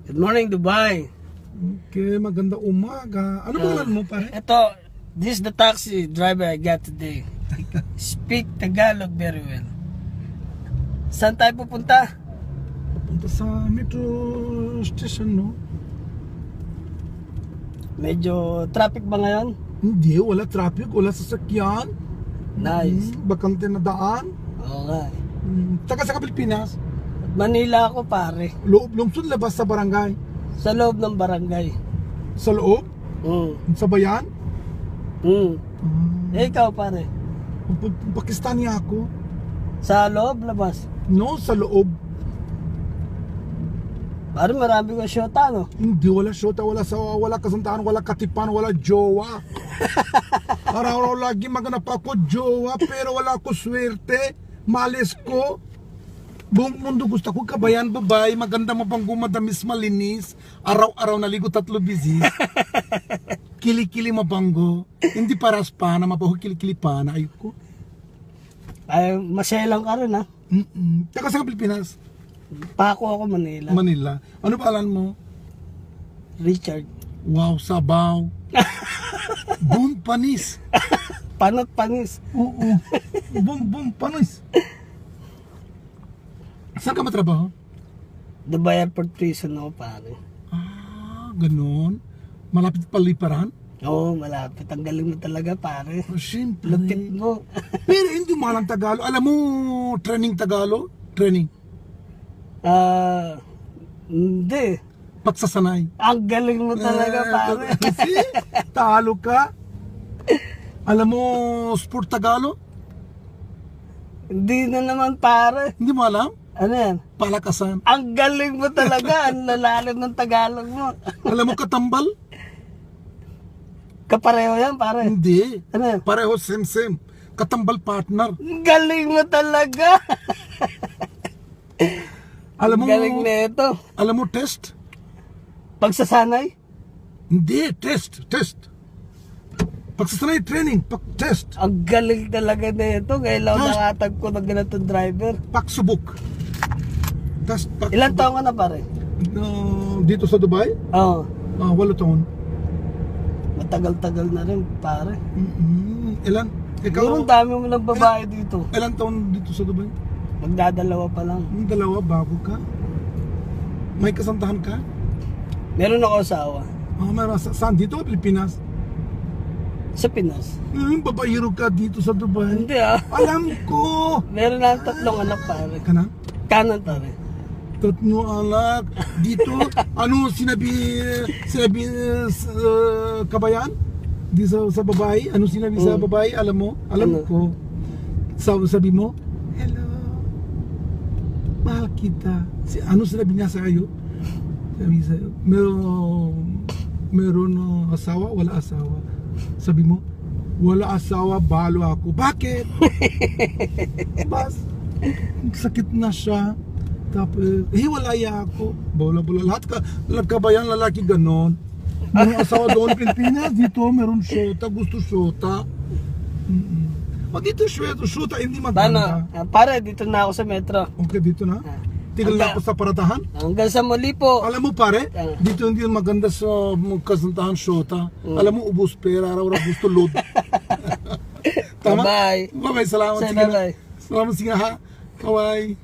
Good morning, Dubai. Okay, maganda umaga. Ano pangalan mo, pare? Ito, this is the taxi driver I got today. Speak Tagalog very well. Saan tayo pupunta? Punta sa metro station, no? Medyo traffic ba ngayon? Hindi, wala traffic, wala sasakyan. Nice. Bakante na daan. Oo nga. Taga sa Pilipinas. Manila ako, pare. Loob lungsod, labas sa barangay. Sa loob ng barangay. Sa loob? Sa bayan? Ikaw, pare. Pakistani ako. Sa loob, labas. No, sa loob. Pare, marami kong syota, no? Hindi, wala syota, wala sawa, wala kasantahan, wala katipan, wala jowa. Araw-araw lagi maganap ako jowa, pero wala ko swerte. Malis ko. Buong mundo gusto ko kabayan, babae, maganda, mabanggo, madamis, malinis. Araw-araw naligo 3 bisis. Kili-kili mabanggo. Hindi paras pa na mabaho kili-kili pa na ayoko. Ay, maselang ka rin, ha? Taga sa Pilipinas. Pako ako, Manila. Manila. Ano pangalan mo? Richard. Wow, sabaw. Boom panis. Panot panis. Oo. Boom panis. Saan ka matrabaho? Dubai Airport Prison ako, pare. Ah, ganun. Malapit paliparan? Oo, malapit. Ang galing mo talaga, pare. Oh, siyempre. Lupit mo. Pero hindi mo alam Tagalog. Alam mo, training Tagalog? Training. Hindi. Pagsasanay. Ang galing mo talaga, pare. See? Talo ka. Alam mo, sport Tagalog? Hindi na naman, pare. Hindi mo alam? Ano yan? Palakasan. Ang galing mo talaga. Ang lalalim ng Tagalog mo. Alam mo katambal? Kapareho yan, pare. Hindi. Ano yan? Pareho same. Katambal partner. Ang galing mo talaga. Alam mo, Galing na ito. alam mo test? Pagsasanay? Hindi, test. Pagsasanay training, test. Ang galing talaga na ito. Kailangan nakatag ko ng ganitong driver. Pagsubok. Test, pagsubok. Ilan taon ka na, pare? Dito sa Dubai? Oo. 8 taon. Matagal-tagal na rin, pare. Ilan? Ikaw? Siguro ang dami mo ng babae dito. Ilan taon dito sa Dubai? Magdadalawa pa lang. Dalawa, bago ka? May kasantahan ka? Meron ako asawa. Meron. Saan? Dito o Pilipinas? Sa Pinas. Babayero ka dito sa Dubai. Hindi, ah. Alam ko! Meron na 3 anak, pare. Kanan? Kanan, pare. 3 anak. Dito, ano sinabi kabayan? Di sa babae? Ano sinabi sa babae? Alam mo? Alam Ano? ko. Sabi mo, hello. Mahal kita. Ano sinabi niya sa iyo? Sabi sa'yo, meron asawa? Wala asawa. Sabi mo, wala asawa, balo ako. Bakit? Bas, sakit na siya. Tapos, hiwalaya ako. Bola-bola. Lahat kabayan, lalaki ganon. May asawa doon, Pilipinas. Dito, meron syota. Gusto syota. O dito, syota, hindi maganda. Paano? Pare, dito na ako sa metro. Okay, dito na. Tigil na ako sa paratahan. Hanggang sa muli po. Alam mo pare, dito hindi maganda sa kasantahan syota. Alam mo, ubos pera, araw-araw gusto load. Tama? Bye-bye. Bye-bye, salamat. Say Sige na. bye-bye. Salamat, sige ha. Bye-bye.